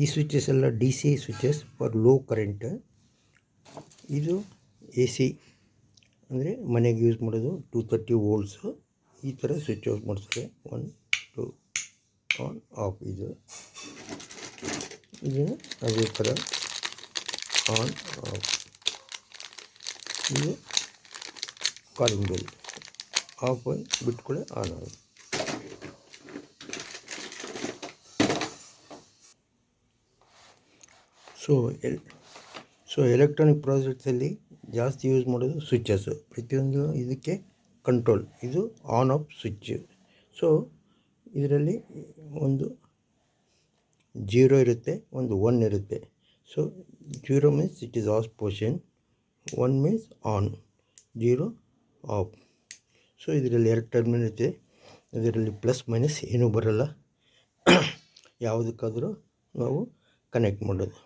ಈ ಸ್ವಿಚಸ್ ಎಲ್ಲ D C switches for low current. ಇದು ಎ ಸಿ ಅಂದರೆ ಮನೆಗೆ ಯೂಸ್ ಮಾಡೋದು 230 ವೋಲ್ಟ್ಸು. ಈ ಥರ ಸ್ವಿಚ್ ಯೂಸ್ ಮಾಡ್ತಾರೆ. 1 2 ಆನ್ ಆಫ್. ಇದು ಅದೇ ಥರ ಆನ್ ಆಫ್. ಇದು ಕಾಲಿಂಗ್ ಬೆಲ್ ಆಫ್ ಆಗಿ ಬಿಟ್ಕೊಳ್ಳೆ ಆನ್ ಆಗುತ್ತೆ. ಸೊ ಎಲೆಕ್ಟ್ರಾನಿಕ್ ಪ್ರಾಜೆಕ್ಟ್ಸಲ್ಲಿ ಜಾಸ್ತಿ ಯೂಸ್ ಮಾಡೋದು ಸ್ವಿಚ್ಚಸ್ಸು. ಪ್ರತಿಯೊಂದು ಇದಕ್ಕೆ ಕಂಟ್ರೋಲ್. ಇದು ಆನ್ ಆಫ್ ಸ್ವಿಚ್. ಸೊ ಇದರಲ್ಲಿ ಒಂದು 0 ಇರುತ್ತೆ, ಒಂದು 1 ಇರುತ್ತೆ. So 0 means it is of portion, 1 means on, 0 of. So ಇದರಲ್ಲಿ 2 ಟರ್ಮಿನಲ್ ಇರುತ್ತೆ. ಇದರಲ್ಲಿ ಪ್ಲಸ್ ಮೈನಸ್ ಏನೂ ಬರೋಲ್ಲ. ಯಾವುದಕ್ಕಾದರೂ ನಾವು ಕನೆಕ್ಟ್ ಮಾಡೋದು.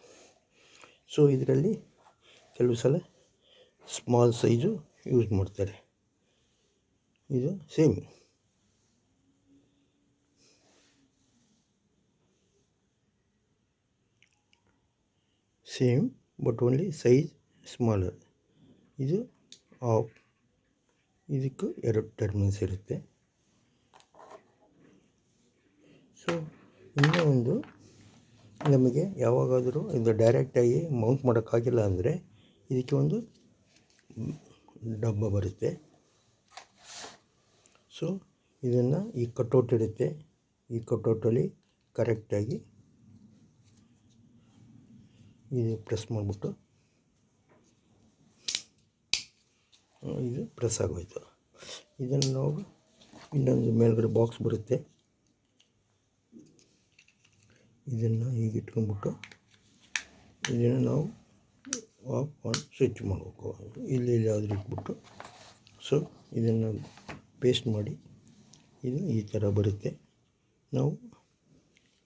ಸೊ ಇದರಲ್ಲಿ ಕೆಲವು ಸಲ ಸ್ಮಾಲ್ ಸೈಜು ಯೂಸ್ ಮಾಡ್ತಾರೆ. ಇದು same but only size smaller. ಇದು ಆಫ್. ಇದಕ್ಕೂ 2 ಟರ್ಮಿನಲ್ಸ್ ಇರುತ್ತೆ. ಸೊ ಇನ್ನೂ ಒಂದು, ನಮಗೆ ಯಾವಾಗಾದರೂ ಇದು ಡೈರೆಕ್ಟಾಗಿ ಮೌಂಟ್ ಮಾಡೋಕ್ಕಾಗಿಲ್ಲ ಅಂದರೆ ಇದಕ್ಕೆ ಒಂದು ಡಬ್ಬ ಬರುತ್ತೆ. ಸೊ ಇದನ್ನು ಈ ಕಟೌಟ್ ಇರುತ್ತೆ. ಈ ಕಟೌಟಲ್ಲಿ ಕರೆಕ್ಟಾಗಿ ಇದು ಪ್ರೆಸ್ ಮಾಡಿಬಿಟ್ಟು ಇದು ಪ್ರೆಸ್ ಆಗೋಯ್ತು. ಇದನ್ನು ನಾವು ಇನ್ನೊಂದು ಮೇಲ್ಗಡೆ ಬಾಕ್ಸ್ ಬರುತ್ತೆ. ಇದನ್ನು ಹೀಗೆ ಇಟ್ಕೊಂಡ್ಬಿಟ್ಟು ಇದನ್ನು ನಾವು ಆಫ್ ಆನ್ ಸ್ವಿಚ್ ಮಾಡಬೇಕು. ಇಲ್ಲಿ ಯಾವುದಾದ್ರು ಇಟ್ಬಿಟ್ಟು ಸೊ ಇದನ್ನು ಪೇಸ್ಟ್ ಮಾಡಿ ಇದು ಈ ಥರ ಬರುತ್ತೆ. ನಾವು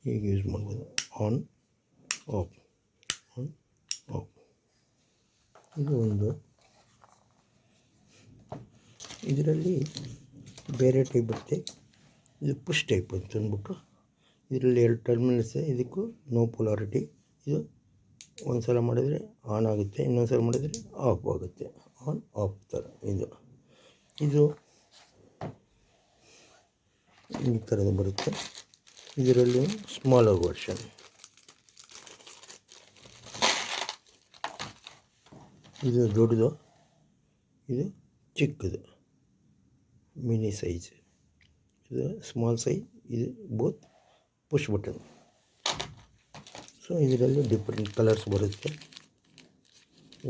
ಹೀಗೆ ಯೂಸ್ ಮಾಡ್ಬೋದು. On off, on off. ಇದು ಒಂದು. ಇದರಲ್ಲಿ ಬೇರೆ ಟೈಪ್ ಬರುತ್ತೆ. ಇದು ಪುಷ್ ಟೈಪ್ ಅಂತ ಅಂದ್ಬಿಟ್ಟು ಇದರಲ್ಲಿ 2 ಟರ್ಮಿನಲ್ಸ್. ಇದಕ್ಕೂ ನೋ ಪೊಲಾರಿಟಿ. ಇದು ಒಂದು ಸಲ ಮಾಡಿದರೆ ಆನ್ ಆಗುತ್ತೆ, ಇನ್ನೊಂದು ಸಲ ಮಾಡಿದರೆ ಆಫ್ ಆಗುತ್ತೆ. ಆನ್ ಆಫ್ ಥರ ಇದು ಈ ಥರದ ಬರುತ್ತೆ. ಇದರಲ್ಲಿ ಸ್ಮಾಲರ್ ವರ್ಷನ್. ಇದು ದೊಡ್ಡದು, ಇದು ಚಿಕ್ಕದು, ಮಿನಿ ಸೈಜ್. ಇದು ಸ್ಮಾಲ್ ಸೈಜ್. ಇದು ಬೋತ್ ಪುಷ್ ಬಟನ್. ಸೊ ಇದರಲ್ಲಿ ಡಿಫ್ರೆಂಟ್ ಕಲರ್ಸ್ ಬರುತ್ತೆ.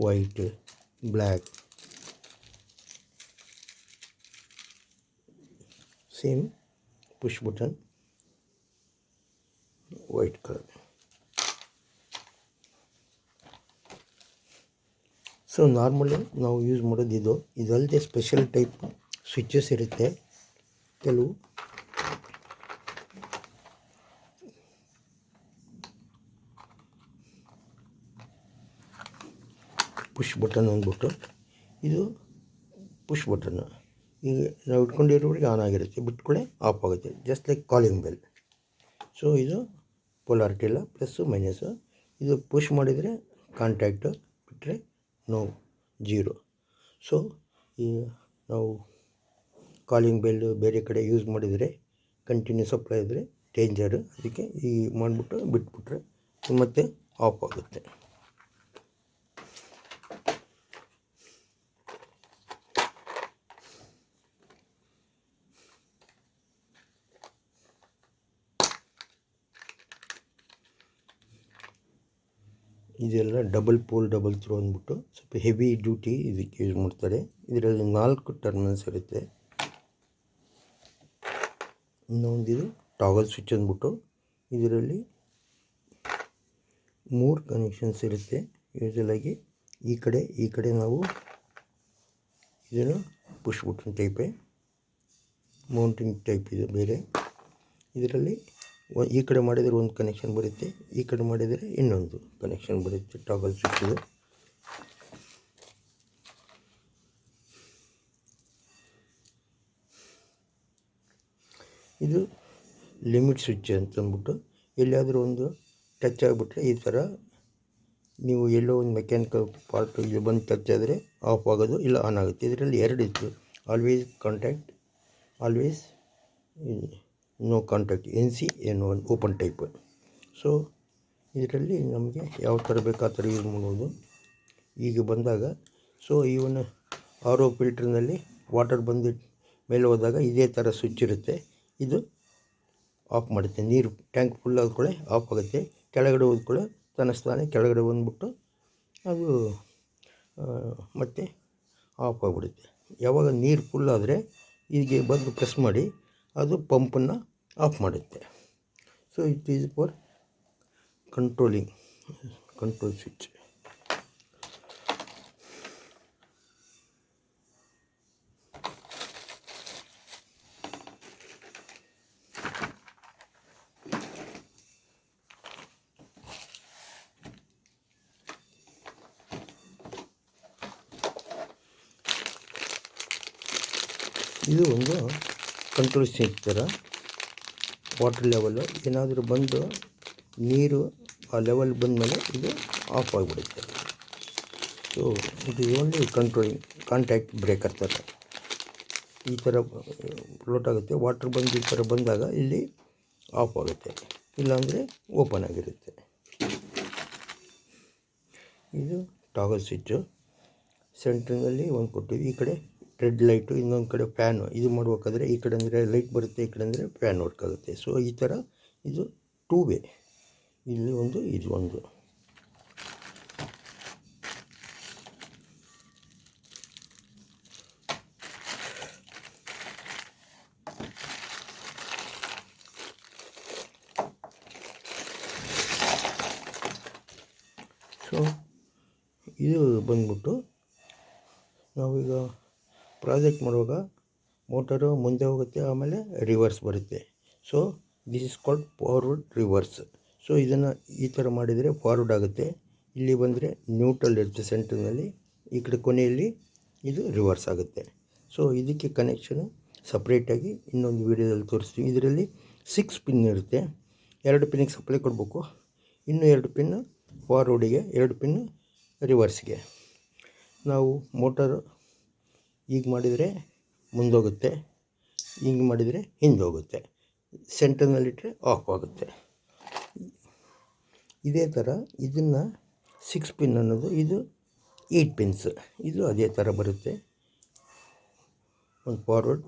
White, black, same push button, white colour. So normally ನಾವು ಯೂಸ್ ಮಾಡೋದು ಇದಲ್ಲದೆ ಸ್ಪೆಷಲ್ ಟೈಪ್ ಸ್ವಿಚಸ್ ಇರುತ್ತೆ. ಕೆಲವು ಪುಷ್ ಬಟನ್ ಅಂದ್ಬಿಟ್ಟು, ಇದು ಪುಷ್ ಬಟನ್ನು. ಈಗ ನಾವು ಇಟ್ಕೊಂಡಿರೋರಿಗೆ ಆನ್ ಆಗಿರುತ್ತೆ, ಬಿಟ್ಕೊಳ್ಳೆ ಆಫ್ ಆಗುತ್ತೆ. Just like calling bell. So ಇದು ಪೊಲಾರಿಟಿ ಇಲ್ಲ, ಪ್ಲಸ್ಸು ಮೈನಸ್ಸು. ಇದು ಪುಷ್ ಮಾಡಿದರೆ ಕಾಂಟ್ಯಾಕ್ಟು, ಬಿಟ್ಟರೆ ನೋ, 0. ಸೊ ಈ ನಾವು ಕಾಲಿಂಗ್ ಬೆಲ್ಲು ಬೇರೆ ಕಡೆ ಯೂಸ್ ಮಾಡಿದರೆ ಕಂಟಿನ್ಯೂ ಸಪ್ಲೈ ಇದ್ದರೆ ಡೇಂಜರು. ಅದಕ್ಕೆ ಈ ಮಾಡಿಬಿಟ್ಟು ಬಿಟ್ಬಿಟ್ರೆ ಮತ್ತೆ ಆಫ್ ಆಗುತ್ತೆ. ಇದೆಲ್ಲ ಡಬಲ್ ಪೋಲ್ ಡಬಲ್ ಥ್ರೋ ಅಂದ್ಬಿಟ್ಟು ಸ್ವಲ್ಪ ಹೆವಿ ಡ್ಯೂಟಿ ಇದಕ್ಕೆ ಯೂಸ್ ಮಾಡ್ತಾರೆ. ಇದರಲ್ಲಿ 4 ಟರ್ಮಿನಲ್ಸ್ ಇರುತ್ತೆ. ಇನ್ನೊಂದಿದು ಟಾಗಲ್ ಸ್ವಿಚ್ ಅಂದ್ಬಿಟ್ಟು ಇದರಲ್ಲಿ 3 ಕನೆಕ್ಷನ್ಸ್ ಇರುತ್ತೆ. ಯೂಶಲಾಗಿ ಈ ಕಡೆ ನಾವು ಇದನ್ನು ಪುಷ್ ಬಟನ್ ಟೈಪೇ, ಮೌಂಟಿಂಗ್ ಟೈಪ್ ಇದೆ ಬೇರೆ. ಇದರಲ್ಲಿ ಈ ಕಡೆ ಮಾಡಿದರೆ ಒಂದು ಕನೆಕ್ಷನ್ ಬರುತ್ತೆ, ಈ ಕಡೆ ಮಾಡಿದರೆ ಇನ್ನೊಂದು ಕನೆಕ್ಷನ್ ಬರುತ್ತೆ. ಟಾಗಲ್ ಸ್ವಿಚ್ ಇದು. ಇದು ಲಿಮಿಟ್ ಸ್ವಿಚ್ ಅಂತ ಅಂದ್ಬಿಟ್ಟು ಎಲ್ಲಿಯಾದರೂ ಒಂದು ಟಚ್ ಆಗಿಬಿಟ್ರೆ ಈ ಥರ ನೀವು ಎಲ್ಲೋ ಒಂದು ಮೆಕ್ಯಾನಿಕಲ್ ಪಾರ್ಟ್ ಇದು ಬಂದು ಟಚ್ ಆದರೆ ಆಫ್ ಆಗೋದು ಇಲ್ಲ ಆನ್ ಆಗುತ್ತೆ. ಇದರಲ್ಲಿ ಎರಡು ಇತ್ತು, always contact, always no contact, NC N1 open type. So ಇದರಲ್ಲಿ ನಮಗೆ ಯಾವ ಥರ ಬೇಕು ಆ ಥರ ಯೂಸ್ ಮಾಡ್ಬೋದು. ಈಗ ಬಂದಾಗ ಸೊ ಇವನು RO ಫಿಲ್ಟ್ರ್ನಲ್ಲಿ ವಾಟರ್ ಬಂದು ಮೇಲೆ ಹೋದಾಗ ಇದೇ ಥರ ಸ್ವಿಚ್ ಇರುತ್ತೆ, ಇದು ಆಫ್ ಮಾಡುತ್ತೆ. ನೀರು ಟ್ಯಾಂಕ್ ಫುಲ್ ಆದ್ಕೊಳ್ಳೆ ಆಫ್ ಆಗುತ್ತೆ. ಕೆಳಗಡೆ ಹೋದ್ಕೊಳ್ಳೆ ತನ್ನಿಸ್ತಾನೆ ಕೆಳಗಡೆ ಬಂದುಬಿಟ್ಟು ಅದು ಮತ್ತೆ ಆಫ್ ಆಗಿಬಿಡುತ್ತೆ. ಯಾವಾಗ ನೀರು ಫುಲ್ ಆದರೆ ಹೀಗೆ ಬಂದು ಪ್ರೆಸ್ ಮಾಡಿ ಅದು ಪಂಪನ್ನು ಆಫ್ ಮಾಡುತ್ತೆ. So it is for control switch. ಇದು ಒಂದು ಕಂಟ್ರೋಲ್ ಸ್ವಿಚ್ ಥರ. ವಾಟರ್ ಲೆವೆಲ್ಲು ಏನಾದರೂ ಬಂದು ನೀರು ಆ ಲೆವೆಲ್ ಬಂದಮೇಲೆ ಇದು ಆಫ್ ಆಗಿಬಿಡುತ್ತೆ. ಸೊ ಇದು ಓನ್ಲಿ ಕಾಂಟ್ಯಾಕ್ಟ್ ಬ್ರೇಕರ್ ಥರ ಈ ಥರ ಫ್ಲೋಟ್ ಆಗುತ್ತೆ. ವಾಟರ್ ಬಂದು ಈ ಥರ ಬಂದಾಗ ಇಲ್ಲಿ ಆಫ್ ಆಗುತ್ತೆ, ಇಲ್ಲಾಂದರೆ ಓಪನ್ ಆಗಿರುತ್ತೆ. ಇದು ಟಾಗಲ್ ಸ್ವಿಚ್ಚು. ಸೆಂಟ್ರಿನಲ್ಲಿ ಒಂದು ಕೊಟ್ಟಿವಿ, ಈ ಕಡೆ ರೆಡ್ ಲೈಟು, ಇನ್ನೊಂದು ಕಡೆ ಫ್ಯಾನು. ಇದು ಮಾಡಬೇಕಾದ್ರೆ ಈ ಕಡೆ ಅಂದರೆ ಲೈಟ್ ಬರುತ್ತೆ, ಈ ಕಡೆ ಅಂದರೆ ಫ್ಯಾನ್ ವರ್ಕ್ ಆಗುತ್ತೆ. ಸೊ ಈ ಥರ ಇದು 2 ವೇ, ಇಲ್ಲಿ ಒಂದು ಇದು ಒಂದು. ಸೊ ಇದು ಬಂದ್ಬಿಟ್ಟು ನಾವೀಗ ಪ್ರಾಜೆಕ್ಟ್ ಮಾಡುವಾಗ ಮೋಟರು ಮುಂದೆ ಹೋಗುತ್ತೆ, ಆಮೇಲೆ ರಿವರ್ಸ್ ಬರುತ್ತೆ. So this is called forward reverse. So ಇದನ್ನು ಈ ಥರ ಮಾಡಿದರೆ ಫಾರ್ವರ್ಡ್ ಆಗುತ್ತೆ, ಇಲ್ಲಿ ಬಂದರೆ ನ್ಯೂಟ್ರಲ್ ಇರುತ್ತೆ ಸೆಂಟ್ರ್ನಲ್ಲಿ, ಈ ಕಡೆ ಕೊನೆಯಲ್ಲಿ ಇದು ರಿವರ್ಸ್ ಆಗುತ್ತೆ. ಸೊ ಇದಕ್ಕೆ ಕನೆಕ್ಷನು ಸಪ್ರೇಟಾಗಿ ಇನ್ನೊಂದು ವೀಡಿಯೋದಲ್ಲಿ ತೋರಿಸ್ತೀವಿ. ಇದರಲ್ಲಿ 6 ಪಿನ್ ಇರುತ್ತೆ, 2 ಪಿನ್ನಿಗೆ ಸಪ್ಲೈ ಕೊಡಬೇಕು, ಇನ್ನೂ 2 ಪಿನ್ ಫಾರ್ವರ್ಡಿಗೆ, 2 ಪಿನ್ ರಿವರ್ಸ್ಗೆ. ನಾವು ಮೋಟರು ಈಗ ಮಾಡಿದರೆ ಮುಂದೋಗುತ್ತೆ, ಹಿಂಗೆ ಮಾಡಿದರೆ ಹಿಂದೋಗುತ್ತೆ, ಸೆಂಟರ್ನಲ್ಲಿಟ್ಟರೆ ಆಫ್ ಆಗುತ್ತೆ. ಇದೇ ಥರ ಇದನ್ನು 6 ಪಿನ್ ಅನ್ನೋದು ಇದು 8 ಪಿನ್ಸ್, ಇದು ಅದೇ ಥರ ಬರುತ್ತೆ. ಒಂದು ಫಾರ್ವರ್ಡ್,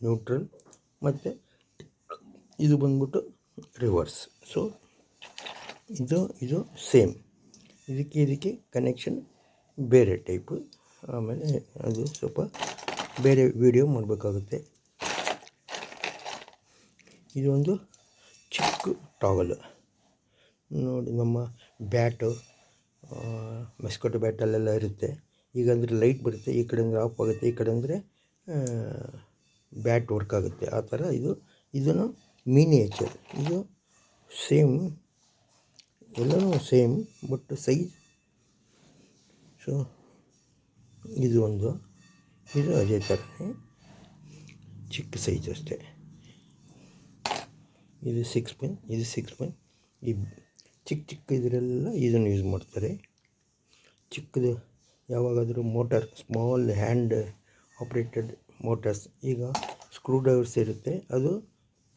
ನ್ಯೂಟ್ರಲ್ ಮತ್ತು ಇದು ಬಂದ್ಬಿಟ್ಟು ರಿವರ್ಸ್. ಸೊ ಇದು ಸೇಮ್, ಇದಕ್ಕೆ ಕನೆಕ್ಷನ್ ಬೇರೆ ಟೈಪು. ಆಮೇಲೆ ಅದು ಸ್ವಲ್ಪ ಬೇರೆ ವಿಡಿಯೋ ಮಾಡಬೇಕಾಗುತ್ತೆ. ಇದೊಂದು ಚಿಕ್ಕ ಟಾಗಲ್ ನೋಡಿ, ನಮ್ಮ ಬ್ಯಾಟು ಮೆಸ್ಕೊಟೋ ಬ್ಯಾಟಲ್ಲೆಲ್ಲ ಇರುತ್ತೆ. ಈಗ ಅಂದರೆ ಲೈಟ್ ಬರುತ್ತೆ, ಈ ಕಡೆ ಅಂದರೆ ಆಫ್ ಆಗುತ್ತೆ, ಈ ಕಡೆ ಅಂದರೆ ಬ್ಯಾಟ್ ವರ್ಕ್ ಆಗುತ್ತೆ. ಆ ಥರ ಇದನ್ನು ಮಿನಿಯೇಚರ್, ಇದು ಸೇಮ್, ಎಲ್ಲನೂ ಸೇಮ್ ಬಟ್ ಸೈಜ್. ಸೊ ಇದು ಒಂದು, ಇದು ಅದೇ ಥರನೇ ಚಿಕ್ಕ ಸೈಜ್ ಅಷ್ಟೇ. ಇದು 6 ಪಿನ್, ಇದು 6 ಪಿನ್. ಈ ಚಿಕ್ಕ ಇದರೆಲ್ಲ ಇದನ್ನು ಯೂಸ್ ಮಾಡ್ತಾರೆ. ಚಿಕ್ಕದು ಯಾವಾಗಾದರೂ motor, small hand operated motors, ಈಗ ಸ್ಕ್ರೂ ಡ್ರೈವರ್ಸ್ ಇರುತ್ತೆ, ಅದು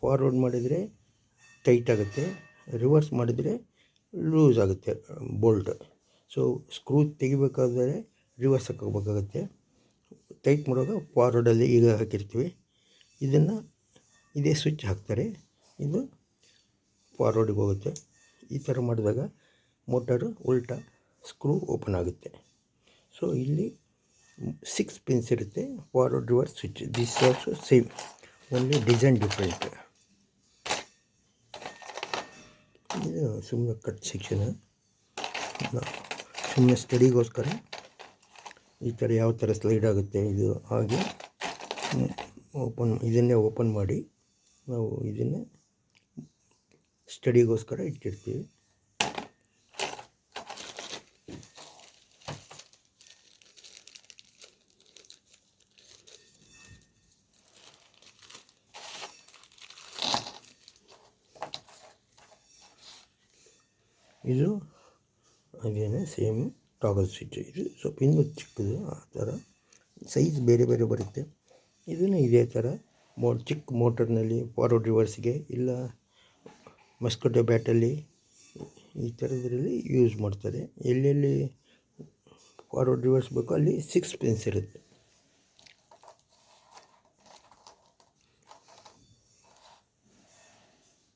ಫಾರ್ವರ್ಡ್ ಮಾಡಿದರೆ ಟೈಟ್ ಆಗುತ್ತೆ, ರಿವರ್ಸ್ ಮಾಡಿದರೆ ಲೂಸ್ ಆಗುತ್ತೆ ಬೋಲ್ಟ್. ಸೊ ಸ್ಕ್ರೂ ತೆಗಿಬೇಕಾದರೆ ರಿವರ್ಸ್ ಹಾಕೋಬೇಕಾಗತ್ತೆ, ಟೈಟ್ ಮಾಡುವಾಗ ಫಾರ್ವರ್ಡಲ್ಲಿ ಈಗ ಹಾಕಿರ್ತೀವಿ, ಇದನ್ನು ಇದೇ ಸ್ವಿಚ್ ಹಾಕ್ತಾರೆ, ಇದು ಫಾರ್ವರ್ಡಿಗೆ ಹೋಗುತ್ತೆ. ಈ ಥರ ಮಾಡಿದಾಗ ಮೋಟರು ಉಲ್ಟಾ ಸ್ಕ್ರೂ ಓಪನ್ ಆಗುತ್ತೆ. ಸೊ ಇಲ್ಲಿ 6 ಪಿನ್ಸ್ ಇರುತ್ತೆ, forward reverse switch. This also same, only design different. ಇದು ಸುಮ್ಮನೆ ಕಟ್ ಸೆಕ್ಷನ್, ಸುಮ್ಮನೆ ಸ್ಟಡಿಗೋಸ್ಕರ ಈ ಥರ ಯಾವ ಥರ ಸ್ಲೈಡ್ ಆಗುತ್ತೆ ಇದು ಹಾಗೆ ಇದನ್ನೇ ಓಪನ್ ಮಾಡಿ ನಾವು ಇದನ್ನೇ ಸ್ಟಡಿಗೋಸ್ಕರ ಇಟ್ಟಿರ್ತೀವಿ. ಇದು ಅದೇನು ಸೇಮ್ ಟಾಗಲ್ ಸ್ವಿಚ್. ಇದು ಸ್ವಲ್ಪ ಇನ್ನೂ ಚಿಕ್ಕದು, ಆ ಥರ ಸೈಜ್ ಬೇರೆ ಬೇರೆ ಬರುತ್ತೆ. ಇದನ್ನು ಇದೇ ಥರ ಚಿಕ್ಕ ಮೋಟರ್ನಲ್ಲಿ ಫಾರ್ವರ್ಡ್ ರಿವರ್ಸ್ಗೆ ಇಲ್ಲ ಮಸ್ಕಟೋ ಬ್ಯಾಟಲ್ಲಿ ಈ ಥರದ್ರಲ್ಲಿ ಯೂಸ್ ಮಾಡ್ತಾರೆ. ಎಲ್ಲೆಲ್ಲಿ ಫಾರ್ವರ್ಡ್ ರಿವರ್ಸ್ ಬೇಕೋ ಅಲ್ಲಿ 6 ಪಿನ್ಸ್ ಇರುತ್ತೆ.